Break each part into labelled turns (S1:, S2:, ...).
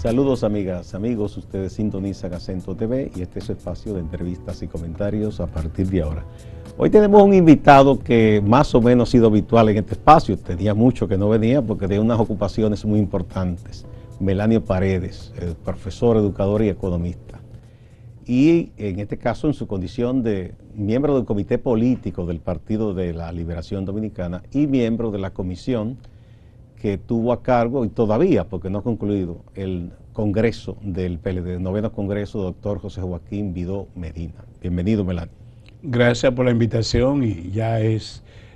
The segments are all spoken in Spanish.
S1: Saludos amigas, amigos, ustedes sintonizan Acento TV y este es su espacio de entrevistas y comentarios a partir de ahora. Hoy tenemos un invitado que más o menos ha sido habitual en este espacio, tenía mucho que no venía porque tenía unas ocupaciones muy importantes. Melanio Paredes, profesor, educador y economista. Y en este caso en su condición de miembro del comité político del Partido de la Liberación Dominicana y miembro de la comisión que tuvo a cargo, y todavía, porque no ha concluido, el Congreso del PLD, el 9º Congreso, doctor José Joaquín Vidó Medina. Bienvenido, Melanio.
S2: Gracias por la invitación y ya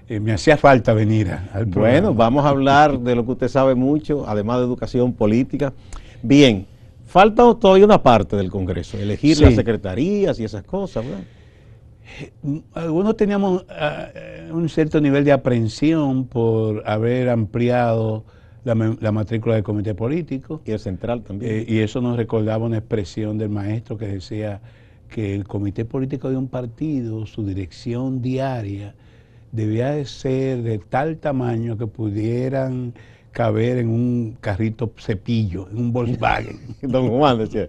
S2: me hacía falta venir al programa.
S1: Bueno, vamos a hablar de lo que usted sabe mucho, además de educación política. Bien, falta todavía una parte del Congreso, elegir las secretarías y esas cosas, ¿verdad?
S2: Algunos teníamos un cierto nivel de aprehensión por haber ampliado la matrícula del comité político.
S1: Y el central también.
S2: Y eso nos recordaba una expresión del maestro que decía que el comité político de un partido, su dirección diaria, debía de ser de tal tamaño que pudieran caber en un carrito cepillo, en un Volkswagen.
S1: Don Juan decía.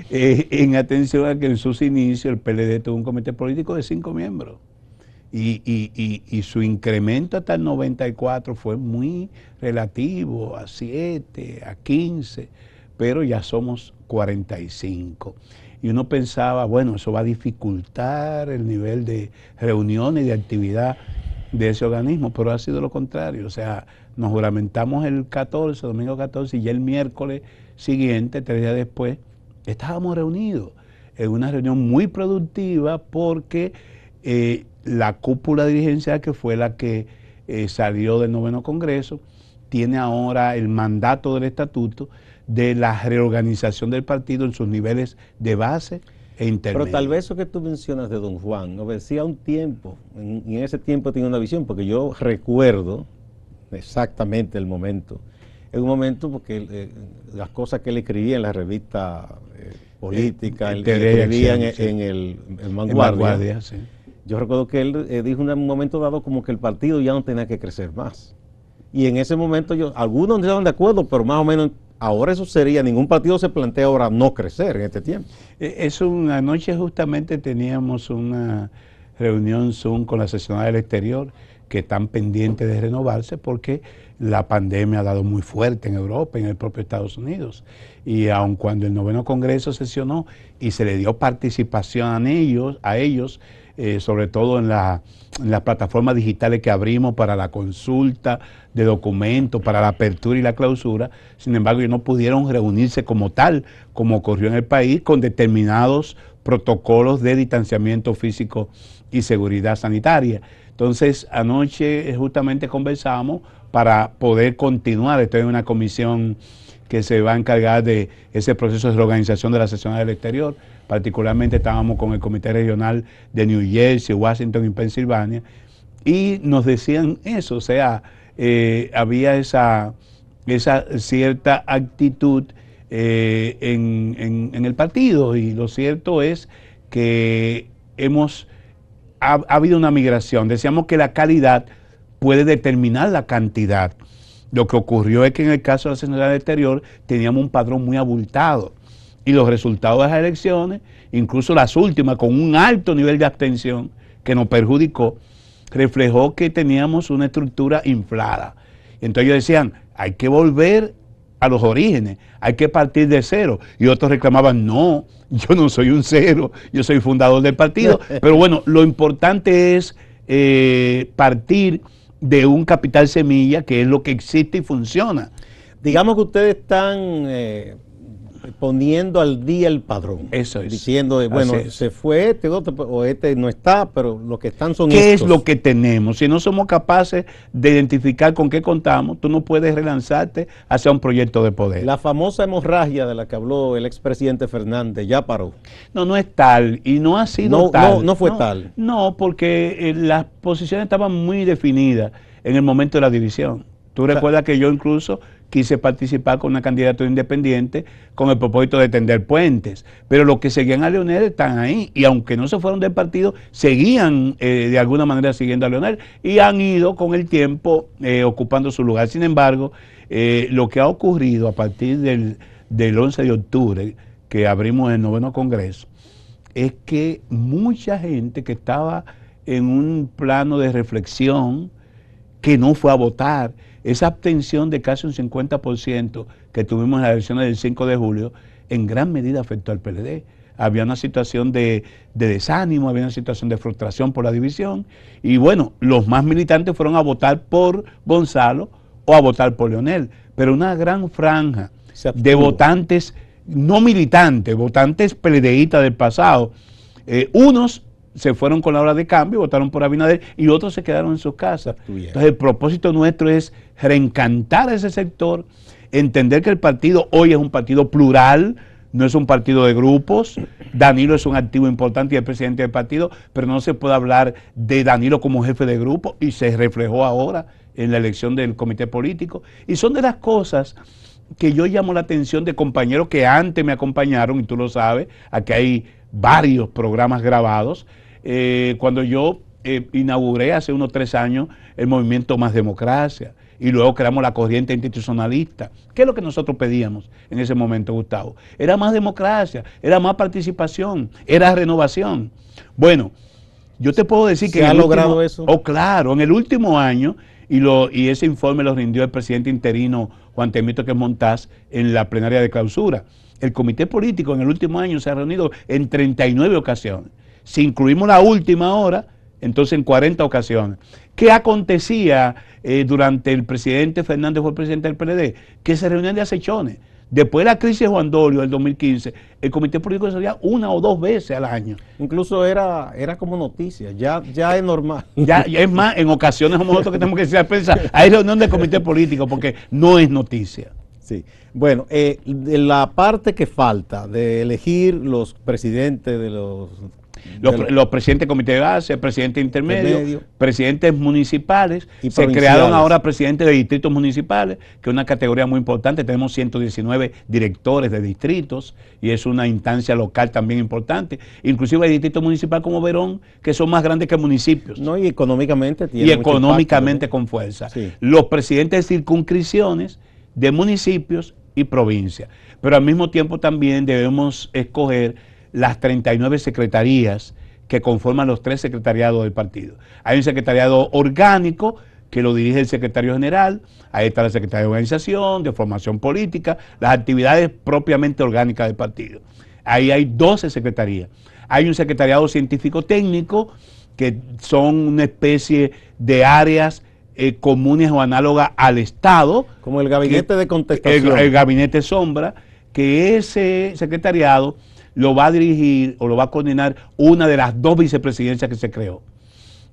S2: En atención a que en sus inicios el PLD tuvo un comité político de 5 miembros. Y su incremento hasta el 94 fue muy relativo, a 7, a 15, pero ya somos 45. Y uno pensaba, bueno, eso va a dificultar el nivel de reuniones y de actividad de ese organismo, pero ha sido lo contrario. O sea, nos juramentamos el 14, domingo 14, y ya el miércoles siguiente, 3 días después, estábamos reunidos en una reunión muy productiva porque la cúpula dirigencial, que fue la que salió del 9º Congreso, tiene ahora el mandato del estatuto de la reorganización del partido en sus niveles de base e intermedio.
S1: Pero tal vez eso que tú mencionas de don Juan, ¿no? Decía un tiempo, y en ese tiempo tenía una visión, porque yo recuerdo exactamente el momento. En un momento porque las cosas que él escribía en la revista política, él escribía en el Vanguardia.
S2: Sí.
S1: Yo recuerdo que él dijo en un momento dado como que el partido ya no tenía que crecer más. Y en ese momento algunos no estaban de acuerdo, pero más o menos ahora eso sería, ningún partido se plantea ahora no crecer en este tiempo.
S2: Anoche justamente teníamos una reunión Zoom con la seccional del exterior que están pendientes de renovarse porque la pandemia ha dado muy fuerte en Europa, en el propio Estados Unidos. Y aun cuando el 9º Congreso sesionó y se le dio participación a ellos, sobre todo en las plataformas digitales que abrimos para la consulta de documentos, para la apertura y la clausura, sin embargo ellos no pudieron reunirse como tal, como ocurrió en el país, con determinados protocolos de distanciamiento físico y seguridad sanitaria. Entonces anoche justamente conversamos para poder continuar. Estoy en una comisión que se va a encargar de ese proceso de reorganización de la sección del exterior. Particularmente estábamos con el Comité Regional de New Jersey, Washington y Pensilvania, y nos decían eso, o sea, había esa cierta actitud en el partido, y lo cierto es que ha habido una migración. Decíamos que la calidad puede determinar la cantidad. Lo que ocurrió es que en el caso de la sección del exterior teníamos un padrón muy abultado. Y los resultados de las elecciones, incluso las últimas, con un alto nivel de abstención que nos perjudicó, reflejó que teníamos una estructura inflada. Entonces ellos decían, hay que volver a los orígenes, hay que partir de cero. Y otros reclamaban, no, yo no soy un cero, yo soy fundador del partido. Pero bueno, lo importante es partir de un capital semilla, que es lo que existe y funciona.
S1: Digamos que ustedes están poniendo al día el padrón.
S2: Eso es.
S1: Diciendo, bueno, se fue este, otro, o este no está, pero los que están son
S2: ¿Qué
S1: estos?
S2: es lo que tenemos? Si no somos capaces de identificar con qué contamos, tú no puedes relanzarte hacia un proyecto de poder.
S1: La famosa hemorragia de la que habló el expresidente Fernández ya paró.
S2: No, no es tal, y no ha sido tal.
S1: No fue tal.
S2: No, porque las posiciones estaban muy definidas en el momento de la división. Tú recuerdas que yo incluso quise participar con una candidatura independiente con el propósito de tender puentes, pero los que seguían a Leonel están ahí, y aunque no se fueron del partido, seguían de alguna manera siguiendo a Leonel, y han ido con el tiempo ocupando su lugar. Sin embargo, lo que ha ocurrido a partir del 11 de octubre, que abrimos el 9º Congreso, es que mucha gente que estaba en un plano de reflexión, que no fue a votar, esa abstención de casi un 50% que tuvimos en las elecciones del 5 de julio, en gran medida afectó al PLD. Había una situación de desánimo, había una situación de frustración por la división, y bueno, los más militantes fueron a votar por Gonzalo o a votar por Leonel, pero una gran franja de votantes no militantes, votantes PLDistas del pasado, unos se fueron con la hora de cambio, votaron por Abinader, y otros se quedaron en sus casas. Entonces el propósito nuestro es reencantar a ese sector, entender que el partido hoy es un partido plural, no es un partido de grupos. Danilo es un activo importante y el presidente del partido, pero no se puede hablar de Danilo como jefe de grupo, y se reflejó ahora en la elección del comité político. Y son de las cosas que yo llamo la atención de compañeros que antes me acompañaron, y tú lo sabes, aquí hay varios programas grabados. Cuando yo inauguré hace unos 3 años el movimiento Más Democracia, y luego creamos la corriente institucionalista. ¿Qué es lo que nosotros pedíamos en ese momento, Gustavo? Era más democracia, era más participación, era renovación. Bueno, yo te puedo decir que...
S1: ¿Se ha logrado eso?
S2: Oh, claro, en el último año, y ese informe lo rindió el presidente interino Juan Temístocles Montaz en la plenaria de clausura. El comité político en el último año se ha reunido en 39 ocasiones. Si incluimos la última hora, entonces en 40 ocasiones. ¿Qué acontecía durante el presidente Fernández fue el presidente del PLD? Que se reunían de acechones. Después de la crisis de Juan Dolio del 2015, el comité político se reunía 1 o 2 veces al año.
S1: Incluso era como noticia, ya es normal.
S2: Ya es más, en ocasiones como nosotros que tenemos que decir a prensa, hay reunión del comité político porque no es noticia.
S1: Sí. Bueno, de la parte que falta de elegir los presidentes de
S2: los presidentes de comité de base, presidentes intermedios, presidentes municipales, se crearon ahora presidentes de distritos municipales, que es una categoría muy importante. Tenemos 119 directores de distritos, y es una instancia local también importante. Inclusive hay distritos municipales como Verón, que son más grandes que municipios.
S1: No, y económicamente tiene
S2: y económicamente con fuerza.
S1: Sí.
S2: Los presidentes de circunscripciones, de municipios y provincias. Pero al mismo tiempo también debemos escoger las 39 secretarías que conforman los 3 secretariados del partido. Hay un secretariado orgánico que lo dirige el secretario general, ahí está la Secretaría de Organización, de Formación Política, las actividades propiamente orgánicas del partido. Ahí hay 12 secretarías. Hay un secretariado científico-técnico, que son una especie de áreas comunes o análogas al Estado.
S1: Como el gabinete de contestación.
S2: El gabinete sombra, que ese secretariado lo va a dirigir o lo va a coordinar una de las 2 vicepresidencias que se creó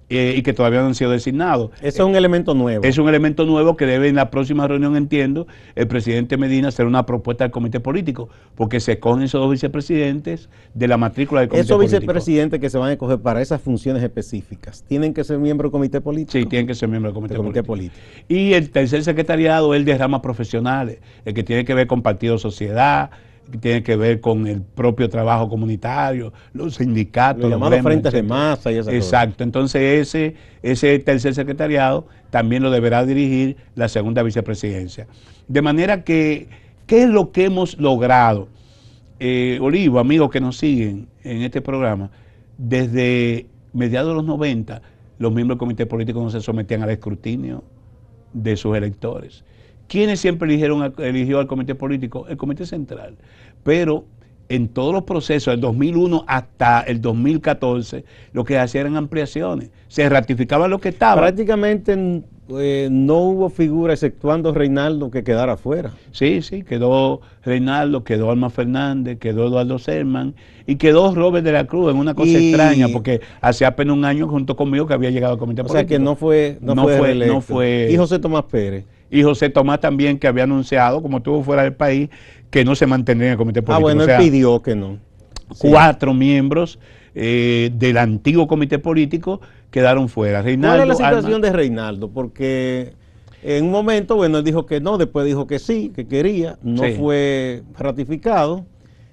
S2: y que todavía no han sido designados.
S1: Eso es un elemento nuevo.
S2: Es un elemento nuevo que debe en la próxima reunión, entiendo, el presidente Medina hacer una propuesta al comité político, porque se escogen esos 2 vicepresidentes de la matrícula del comité político.
S1: Esos vicepresidentes que se van a escoger para esas funciones específicas, ¿tienen que ser miembros del comité político?
S2: Sí, tienen que ser miembros del comité político. Y el tercer secretariado es el de ramas profesionales, el que tiene que ver con partido sociedad, que tiene que ver con el propio trabajo comunitario, los sindicatos,
S1: los llamados frentes de masa y esas cosas.
S2: Exacto, entonces ese tercer secretariado también lo deberá dirigir la segunda vicepresidencia. De manera que, ¿qué es lo que hemos logrado? Olivo, amigos que nos siguen en este programa, desde mediados de los 90, los miembros del comité político no se sometían al escrutinio de sus electores. ¿Quiénes siempre eligió al comité político? El comité central. Pero en todos los procesos, del 2001 hasta el 2014, lo que hacían eran ampliaciones. Se ratificaba lo que estaba.
S1: Prácticamente no hubo figura, exceptuando Reinaldo, que quedara afuera.
S2: Sí, quedó Reinaldo, quedó Alma Fernández, quedó Eduardo Serman y quedó Robert de la Cruz, en una cosa extraña, porque hace apenas un año junto conmigo que había llegado al comité político.
S1: O sea que no fue. Y José Tomás Pérez.
S2: Y José Tomás también, que había anunciado, como estuvo fuera del país, que no se mantendría en el comité político.
S1: Bueno, él pidió que no.
S2: 4 miembros del antiguo comité político quedaron fuera. Reinaldo,
S1: ¿cuál es la situación de Reinaldo? Porque En un momento, bueno, él dijo que no, después dijo que sí, que quería, no fue ratificado.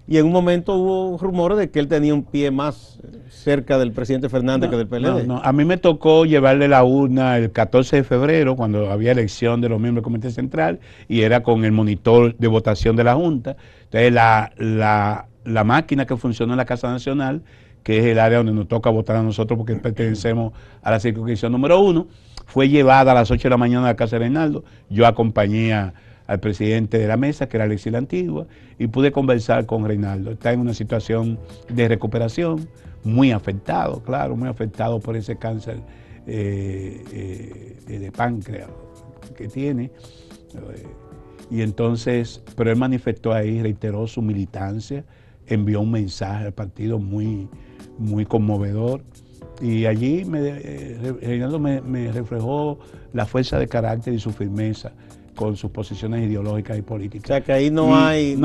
S1: Y en un momento hubo rumores de que él tenía un pie más cerca del presidente Fernández que del PLD.
S2: A mí me tocó llevarle la urna el 14 de febrero, cuando había elección de los miembros del Comité Central, y era con el monitor de votación de la Junta. Entonces la máquina que funcionó en la Casa Nacional, que es el área donde nos toca votar a nosotros porque pertenecemos a la circunscripción número 1, fue llevada a las 8 de la mañana a la Casa de Reinaldo. Yo acompañé al presidente de la mesa, que era Alexis la Antigua, y pude conversar con Reinaldo. Está en una situación de recuperación, muy afectado, claro, muy afectado por ese cáncer de páncreas que tiene. Y entonces, pero él manifestó ahí, reiteró su militancia, envió un mensaje al partido muy conmovedor. Y allí Reinaldo me reflejó la fuerza de carácter y su firmeza con sus posiciones ideológicas y políticas.
S1: O sea que ahí no hay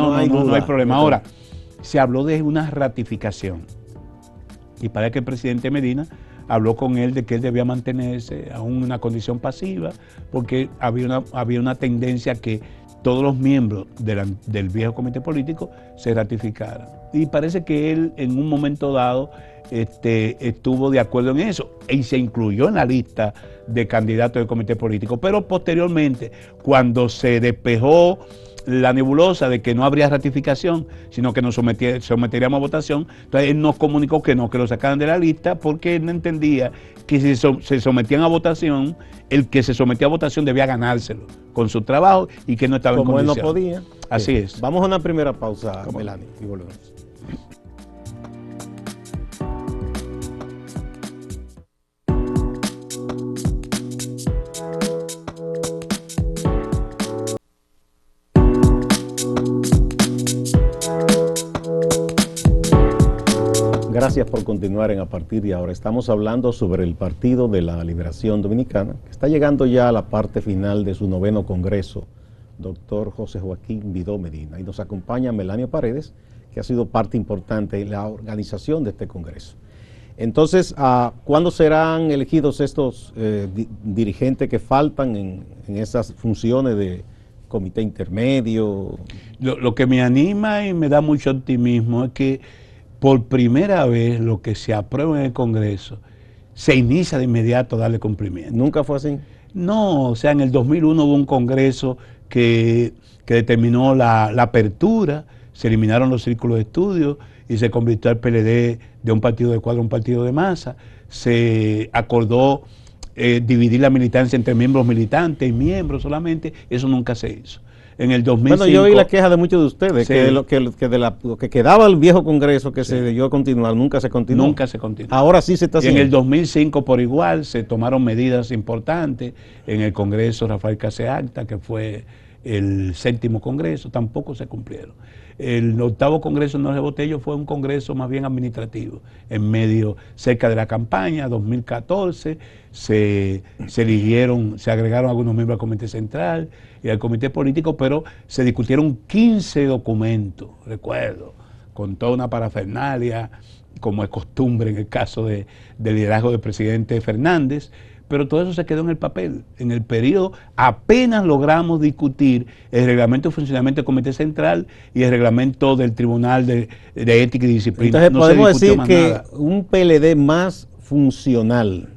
S2: problema. Ahora, se habló de una ratificación. Y parece que el presidente Medina habló con él de que él debía mantenerse aún en una condición pasiva, porque había una tendencia que todos los miembros del viejo comité político se ratificaran. Y parece que él en un momento dado estuvo de acuerdo en eso y se incluyó en la lista de candidatos del comité político. Pero posteriormente, cuando se despejó la nebulosa de que no habría ratificación, sino que nos someteríamos a votación, entonces él nos comunicó que no, que lo sacaran de la lista, porque él no entendía que si se sometían a votación, el que se sometía a votación debía ganárselo con su trabajo y que no estaba en condición.
S1: Como él no podía.
S2: Así es.
S1: Vamos a una primera pausa, Melanie, y volvemos. Gracias por continuar en A Partir de Ahora. Estamos hablando sobre el Partido de la Liberación Dominicana, que está llegando ya a la parte final de su 9º Congreso, doctor José Joaquín Vidó Medina. Y nos acompaña Melanio Paredes, que ha sido parte importante en la organización de este Congreso. Entonces, ¿cuándo serán elegidos estos dirigentes que faltan en esas funciones de comité intermedio?
S2: Lo que me anima y me da mucho optimismo es que por primera vez lo que se aprueba en el Congreso se inicia de inmediato a darle cumplimiento.
S1: ¿Nunca fue así?
S2: No, o sea, en el 2001 hubo un Congreso que determinó la apertura, se eliminaron los círculos de estudio y se convirtió al PLD de un partido de cuadro a un partido de masa. Se acordó dividir la militancia entre miembros militantes y miembros solamente. Eso nunca se hizo. En el 2005,
S1: bueno, yo oí la queja de muchos de ustedes, sí, que de lo que quedaba el viejo Congreso que se dio a continuar, nunca se continuó.
S2: Nunca se continuó.
S1: Ahora sí se está haciendo.
S2: Y en el 2005 por igual se tomaron medidas importantes en el Congreso Rafael Casey Acta, que fue el 7º Congreso, tampoco se cumplieron. El 8º Congreso de Jorge Botello fue un congreso más bien administrativo, en medio, cerca de la campaña, 2014, se agregaron algunos miembros al Comité Central y al Comité Político, pero se discutieron 15 documentos, recuerdo, con toda una parafernalia, como es costumbre en el caso del liderazgo del presidente Fernández, pero todo eso se quedó en el papel. En el periodo apenas logramos discutir el reglamento de funcionamiento del Comité Central y el reglamento del Tribunal de Ética y Disciplina.
S1: Entonces podemos decir que un PLD más funcional,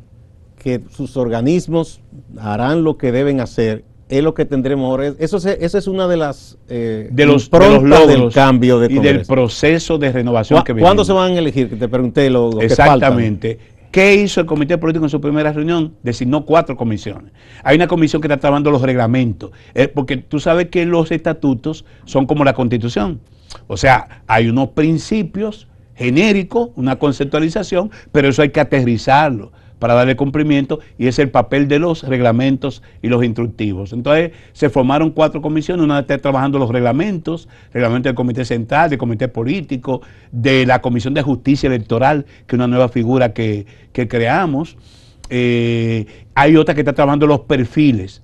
S1: que sus organismos harán lo que deben hacer, es lo que tendremos ahora. Esa es una de las
S2: de los logros
S1: del cambio de Congreso.
S2: Y del proceso de renovación que
S1: ¿Cuándo se van a elegir? Que te pregunté lo que faltan.
S2: Exactamente. ¿Qué hizo el Comité Político en su primera reunión? Designó 4 comisiones. Hay una comisión que está trabajando los reglamentos, porque tú sabes que los estatutos son como la Constitución. O sea, hay unos principios genéricos, una conceptualización, pero eso hay que aterrizarlo para darle cumplimiento, y es el papel de los reglamentos y los instructivos. Entonces se formaron 4 comisiones, una está trabajando los reglamentos, reglamento del Comité Central, del Comité Político, de la Comisión de Justicia Electoral, que es una nueva figura que creamos. Hay otra que está trabajando los perfiles.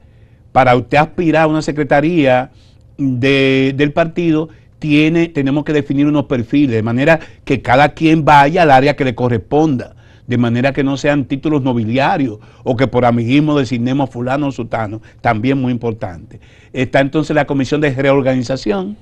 S2: Para usted aspirar a una secretaría del partido, tenemos que definir unos perfiles, de manera que cada quien vaya al área que le corresponda. de manera que no sean títulos nobiliarios o que por amiguismo designemos a fulano o sutano, también muy importante. Está entonces la comisión de reorganización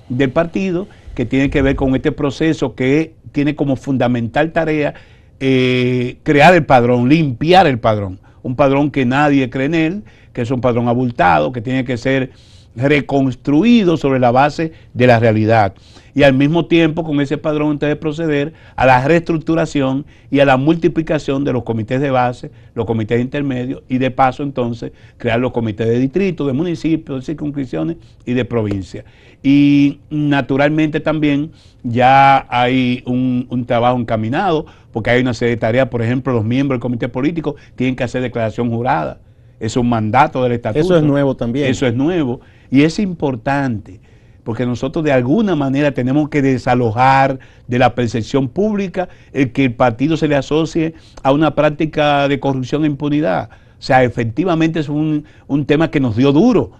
S2: del partido, que tiene que ver con este proceso que tiene como fundamental tarea crear el padrón, limpiar el padrón, un padrón que nadie cree en él, que es un padrón abultado, que tiene que ser reconstruido sobre la base de la realidad. Y al mismo tiempo, con ese padrón, entonces proceder a la reestructuración y a la multiplicación de los comités de base, los comités intermedios, y de paso entonces crear los comités de distrito, de municipios, de circunscripciones y de provincia. Y naturalmente también ya hay un trabajo encaminado, porque hay una serie de tareas. Por ejemplo, los miembros del comité político tienen que hacer declaración jurada. Es un mandato del estatuto.
S1: Eso es nuevo también.
S2: Eso es nuevo y es importante, porque nosotros de alguna manera tenemos que desalojar de la percepción pública el que el partido se le asocie a una práctica de corrupción e impunidad. O sea, efectivamente es un tema que nos dio duro,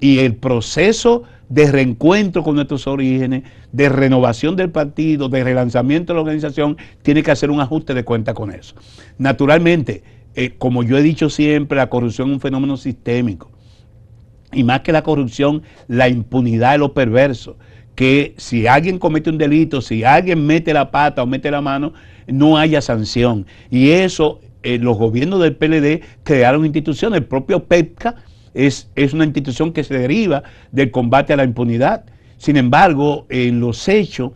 S2: y el proceso de reencuentro con nuestros orígenes, de renovación del partido, de relanzamiento de la organización, tiene que hacer un ajuste de cuenta con eso. Naturalmente, como yo he dicho siempre, la corrupción es un fenómeno sistémico. Y más que la corrupción, la impunidad es lo perverso. Que si alguien comete un delito, si alguien mete la pata o mete la mano, no haya sanción. Y eso, los gobiernos del PLD crearon instituciones. El propio PEPCA es una institución que se deriva del combate a la impunidad. Sin embargo, en los hechos,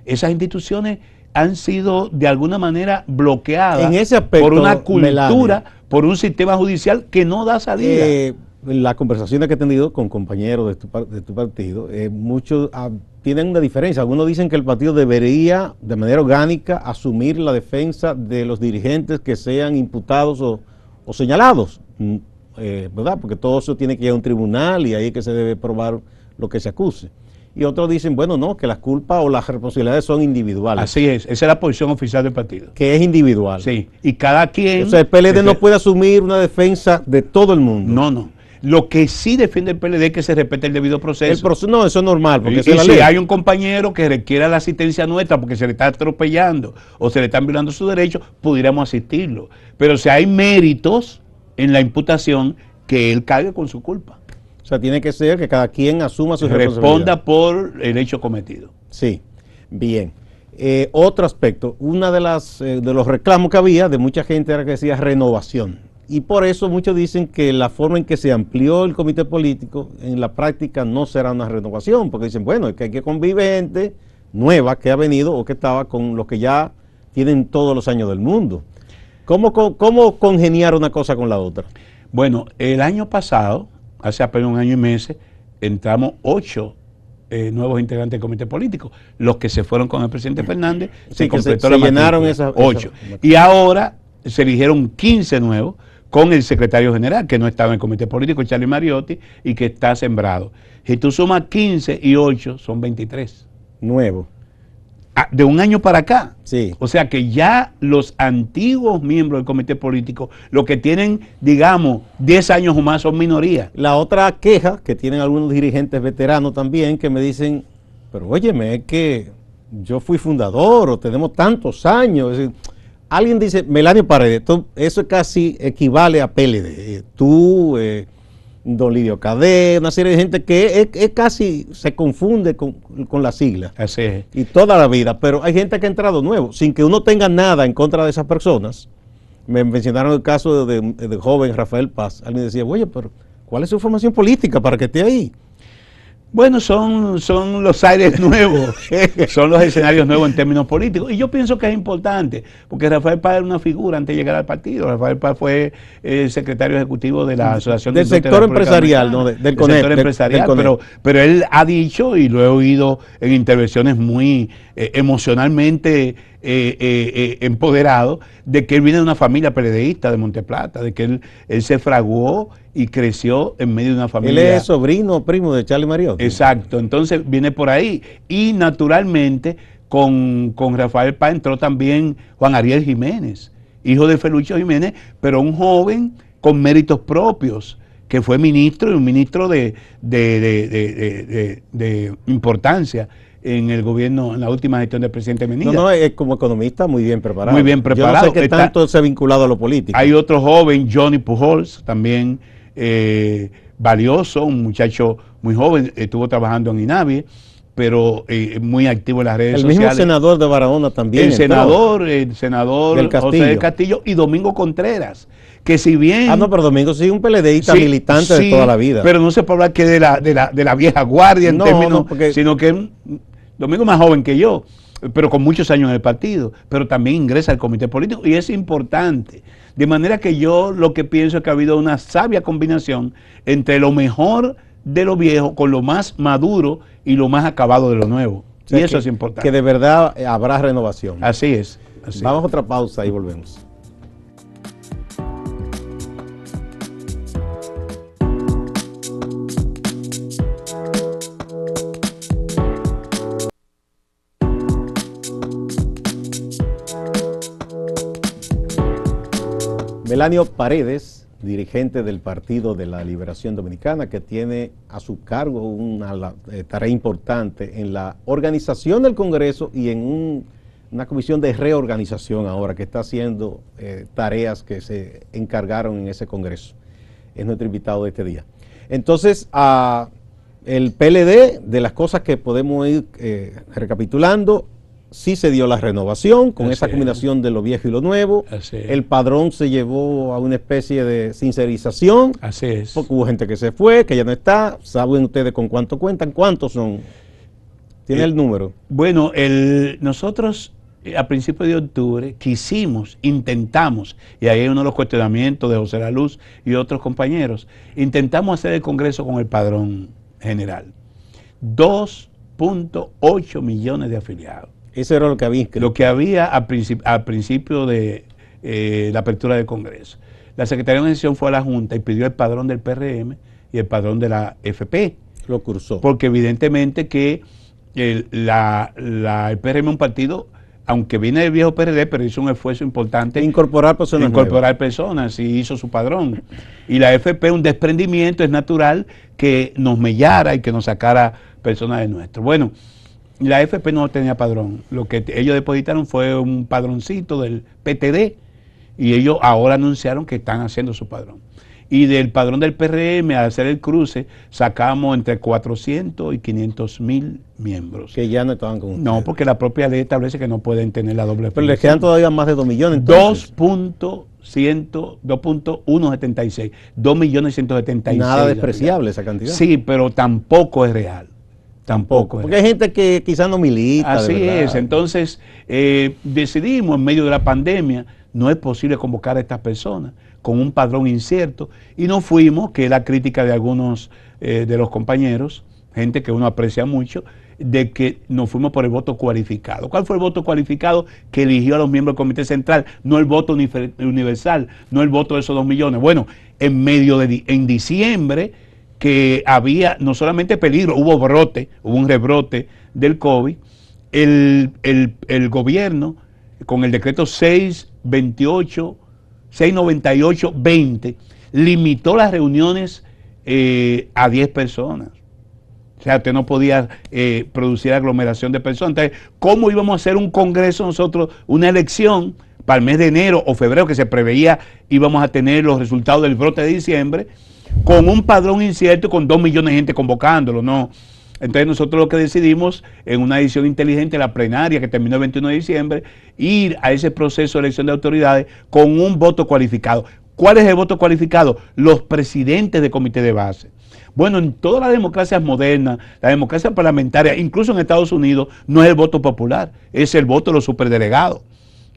S2: esas instituciones han sido de alguna manera bloqueadas
S1: en ese aspecto,
S2: por una cultura,
S1: Melania,
S2: por un sistema judicial que no da salida.
S1: Las conversaciones que he tenido con compañeros de tu partido, muchos tienen una diferencia. Algunos dicen que el partido debería, de manera orgánica, asumir la defensa de los dirigentes que sean imputados o señalados, ¿verdad? Porque todo eso tiene que ir a un tribunal y ahí es que se debe probar lo que se acuse. Y otros dicen, bueno, no, que las culpas o las responsabilidades son individuales.
S2: Así es, esa es la posición oficial del partido.
S1: Que es individual.
S2: Sí, y cada quien...
S1: O sea, el PLD no puede asumir una defensa de todo el mundo.
S2: No, no. Lo que sí defiende el PLD es que se respete el debido proceso.
S1: No, eso es normal. Porque
S2: y si hay un compañero que requiera la asistencia nuestra porque se le está atropellando o se le están violando sus derechos, pudiéramos asistirlo. Pero si hay méritos en la imputación, que él cargue con su culpa.
S1: O sea, tiene que ser que cada quien asuma su responsabilidad.
S2: Responda por el hecho cometido.
S1: Sí, bien. Otro aspecto, una de los reclamos que había de mucha gente era que decía renovación. Y por eso muchos dicen que la forma en que se amplió el comité político en la práctica no será una renovación, porque dicen, bueno, es que hay que convivir gente nueva que ha venido o que estaba con los que ya tienen todos los años del mundo. ¿Cómo congeniar una cosa con la otra?
S2: Bueno, el año pasado, hace apenas un año y meses, entramos 8 nuevos integrantes del comité político. Los que se fueron con el presidente Fernández,
S1: Sí,
S2: se completó
S1: se
S2: la
S1: llenaron
S2: matrícula,
S1: esa
S2: 8. Y ahora se eligieron 15 nuevos con el secretario general, que no estaba en el comité político, Charlie Mariotti, y que está sembrado. Si tú sumas 15 y 8, son 23.
S1: Nuevo.
S2: De un año para acá.
S1: Sí.
S2: O sea que ya los antiguos miembros del comité político, los que tienen, digamos, 10 años o más, son minoría.
S1: La otra queja que tienen algunos dirigentes veteranos también, que me dicen, pero óyeme, es que yo fui fundador o tenemos tantos años. Es decir, alguien dice, Melanio Paredes, eso casi equivale a PLD. Tú, don Lidio Cadet, una serie de gente que es casi se confunde con la sigla.
S2: Así es.
S1: Y toda la vida, pero hay gente que ha entrado nuevo, sin que uno tenga nada en contra de esas personas. Me mencionaron el caso de joven Rafael Paz. Alguien decía, oye, pero ¿cuál es su formación política para que esté ahí?
S2: Bueno, son los aires nuevos, son los escenarios nuevos en términos políticos. Y yo pienso que es importante, porque Rafael Paz era una figura antes de llegar al partido. Rafael Paz fue secretario ejecutivo de la Asociación
S1: del sector empresarial, ¿no? Del CONEP.
S2: Sector empresarial, pero él ha dicho, y lo he oído en intervenciones muy emocionalmente empoderado, de que él viene de una familia PLDista de Monteplata, de que él se fraguó y creció en medio de una familia.
S1: Él es sobrino primo de Charlie Mariotti.
S2: Exacto, entonces viene por ahí. Y naturalmente con Rafael Paz entró también Juan Ariel Jiménez, hijo de Felucho Jiménez, pero un joven con méritos propios, que fue ministro y un ministro de importancia en el gobierno, en la última gestión del presidente Menida.
S1: No, es como economista muy bien preparado.
S2: Muy bien preparado.
S1: Yo no sé qué tanto se ha vinculado a lo político.
S2: Hay otro joven, Johnny Pujols, también valioso, un muchacho muy joven, estuvo trabajando en INAVIE, pero muy activo en las redes sociales.
S1: El mismo senador de Barahona también.
S2: El senador
S1: del Castillo.
S2: José del Castillo y Domingo Contreras, que si bien...
S1: Ah, no, pero Domingo sí un PLDista militante de toda la vida.
S2: Pero no se puede hablar que de la vieja guardia en términos, sino que Domingo es más joven que yo, pero con muchos años en el partido, pero también ingresa al comité político y es importante. De manera que yo lo que pienso es que ha habido una sabia combinación entre lo mejor de lo viejo con lo más maduro y lo más acabado de lo nuevo. O sea, y eso es importante.
S1: Que de verdad habrá renovación.
S2: Así es.
S1: Vamos a otra pausa y volvemos. Melanio Paredes, dirigente del Partido de la Liberación Dominicana, que tiene a su cargo una tarea importante en la organización del Congreso y en una comisión de reorganización ahora que está haciendo tareas que se encargaron en ese Congreso. Es nuestro invitado de este día. Entonces, el PLD, de las cosas que podemos ir recapitulando, sí se dio la renovación con esa combinación de lo viejo y lo nuevo. El padrón se llevó a una especie de sincerización.
S2: Así es.
S1: Porque hubo gente que se fue, que ya no está. ¿Saben ustedes con cuánto cuentan? ¿Cuántos son? ¿Tiene el número?
S2: Bueno, nosotros a principios de octubre intentamos, y ahí hay uno de los cuestionamientos de José La Luz y otros compañeros, intentamos hacer el Congreso con el padrón general. 2.8 millones de afiliados.
S1: Eso era lo que había inscrito.
S2: Lo que había al principio de la apertura del Congreso. La Secretaría de Organización fue a la Junta y pidió el padrón del PRM y el padrón de la FP.
S1: Lo cursó.
S2: Porque evidentemente que el PRM es un partido, aunque viene del viejo PRD, pero hizo un esfuerzo importante.
S1: Incorporar personas
S2: y hizo su padrón. Y la FP, un desprendimiento, es natural que nos mellara y que nos sacara personas de nuestro. Bueno, la FP no tenía padrón. Lo que ellos depositaron fue un padroncito del PTD y ellos ahora anunciaron que están haciendo su padrón. Y del padrón del PRM, al hacer el cruce, sacamos entre 400 y 500 mil miembros.
S1: Que ya no estaban con ustedes.
S2: No, porque la propia ley establece que no pueden tener la doble.
S1: Pero les quedan todavía más de 2 millones.
S2: 2.176. 2.176.
S1: Nada despreciable esa cantidad.
S2: Sí, pero tampoco es real. Tampoco.
S1: Porque hay gente que quizás no milita.
S2: Así es. Entonces, decidimos en medio de la pandemia, no es posible convocar a estas personas con un padrón incierto, y no fuimos, que es la crítica de algunos de los compañeros, gente que uno aprecia mucho, de que nos fuimos por el voto cualificado. ¿Cuál fue el voto cualificado? Que eligió a los miembros del Comité Central, no el voto universal, no el voto de esos 2 millones. Bueno, en diciembre, que había no solamente peligro, hubo un rebrote del COVID, el gobierno, con el decreto 698-20, limitó las reuniones a 10 personas. O sea, usted no podía producir aglomeración de personas. Entonces, ¿cómo íbamos a hacer un congreso nosotros, una elección para el mes de enero o febrero, que se preveía íbamos a tener los resultados del brote de diciembre, con un padrón incierto, con 2 millones de gente convocándolo? No. Entonces nosotros lo que decidimos, en una edición inteligente, la plenaria que terminó el 21 de diciembre, ir a ese proceso de elección de autoridades con un voto cualificado. ¿Cuál es el voto cualificado? Los presidentes de comité de base. Bueno, en todas las democracias modernas, la democracia parlamentaria, incluso en Estados Unidos, no es el voto popular, es el voto de los superdelegados,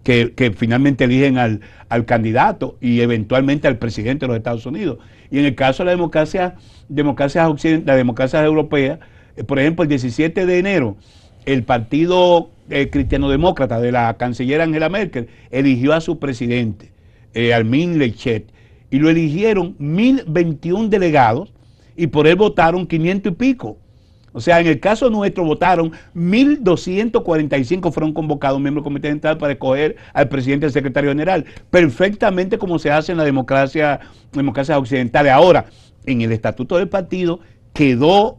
S2: que finalmente eligen al candidato y eventualmente al presidente de los Estados Unidos. Y en el caso de la democracia europea, por ejemplo, el 17 de enero, el partido cristiano-demócrata de la canciller Angela Merkel eligió a su presidente, Armin Laschet, y lo eligieron 1.021 delegados, y por él votaron 500 y pico. O sea, en el caso nuestro votaron 1.245, fueron convocados miembros del Comité Central para escoger al presidente y al secretario general, perfectamente como se hace en la democracia occidental. Ahora, en el estatuto del partido quedó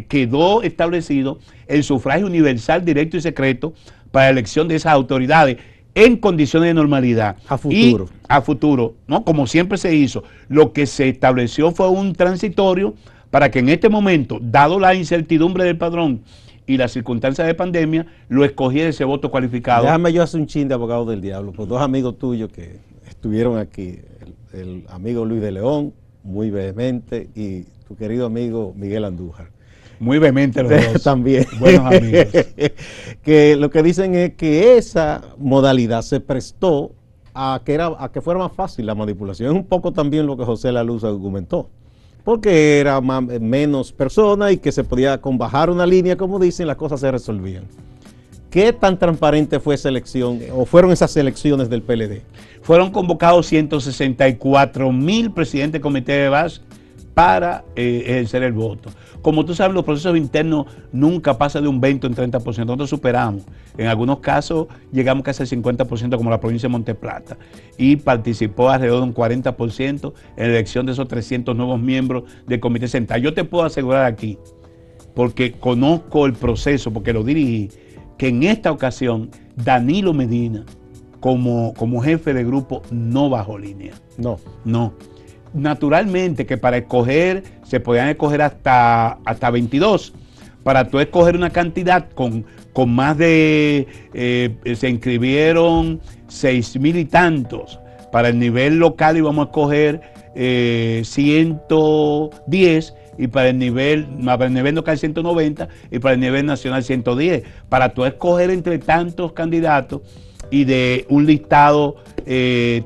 S2: quedó establecido el sufragio universal, directo y secreto para la elección de esas autoridades en condiciones de normalidad.
S1: A futuro.
S2: Y a futuro, ¿no? Como siempre se hizo. Lo que se estableció fue un transitorio para que en este momento, dado la incertidumbre del padrón y las circunstancias de pandemia, lo escogiera ese voto cualificado.
S1: Déjame yo hacer un chin de abogado del diablo, por dos amigos tuyos que estuvieron aquí, el amigo Luis de León, muy vehemente, y tu querido amigo Miguel Andújar.
S2: Muy vehemente los dos.
S1: También.
S2: Buenos amigos.
S1: Que lo que dicen es que esa modalidad se prestó a que fuera más fácil la manipulación. Es un poco también lo que José La Luz argumentó. Porque era menos personas y que se podía, con bajar una línea, como dicen, las cosas se resolvían. ¿Qué tan transparente fue esa elección o fueron esas elecciones del PLD?
S2: Fueron convocados 164,000 presidentes de comité de base para ejercer el voto. Como tú sabes, los procesos internos nunca pasan de un 20 o un 30%. Nosotros superamos. En algunos casos llegamos casi al 50%, como la provincia de Monteplata. Y participó alrededor de un 40% en la elección de esos 300 nuevos miembros del comité central. Yo te puedo asegurar aquí, porque conozco el proceso, porque lo dirigí, que en esta ocasión Danilo Medina, como jefe de grupo, no bajó línea. No. Naturalmente que para escoger, se podían escoger hasta 22. Para tú escoger una cantidad con más de, se inscribieron 6,000 y tantos. Para el nivel local íbamos a escoger 110, y para el nivel local 190 y para el nivel nacional 110. Para tú escoger entre tantos candidatos y de un listado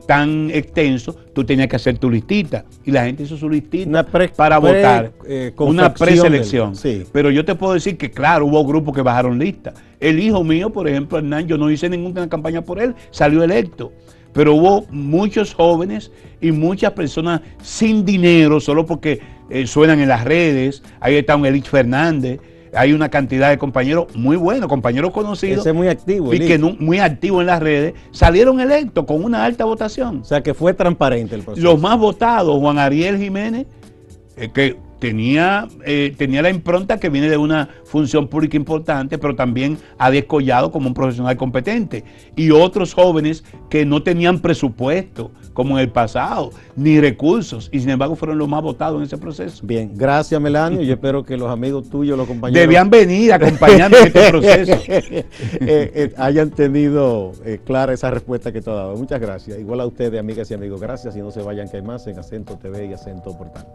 S2: tan extenso, tú tenías que hacer tu listita. Y la gente hizo su listita para votar. Una preselección.
S1: Sí.
S2: Pero yo te puedo decir que, claro, hubo grupos que bajaron lista. El hijo mío, por ejemplo, Hernán, yo no hice ninguna campaña por él, salió electo. Pero hubo muchos jóvenes y muchas personas sin dinero, solo porque suenan en las redes. Ahí está un Elix Fernández. Hay una cantidad de compañeros muy buenos, compañeros conocidos.
S1: Ese es muy activo.
S2: Y que muy activos en las redes, salieron electos con una alta votación.
S1: O sea que fue transparente el proceso.
S2: Los más votados, Juan Ariel Jiménez, que tenía la impronta que viene de una función pública importante, pero también ha descollado como un profesional competente. Y otros jóvenes que no tenían presupuesto, como en el pasado, ni recursos, y sin embargo fueron los más votados en ese proceso.
S1: Bien, gracias Melanio. Yo espero que los amigos tuyos, los compañeros,
S2: debían venir acompañando en este proceso.
S1: Hayan tenido clara esa respuesta que te ha dado. Muchas gracias. Igual a ustedes, amigas y amigos, gracias, y no se vayan, que hay más en Acento TV y Acento Portal.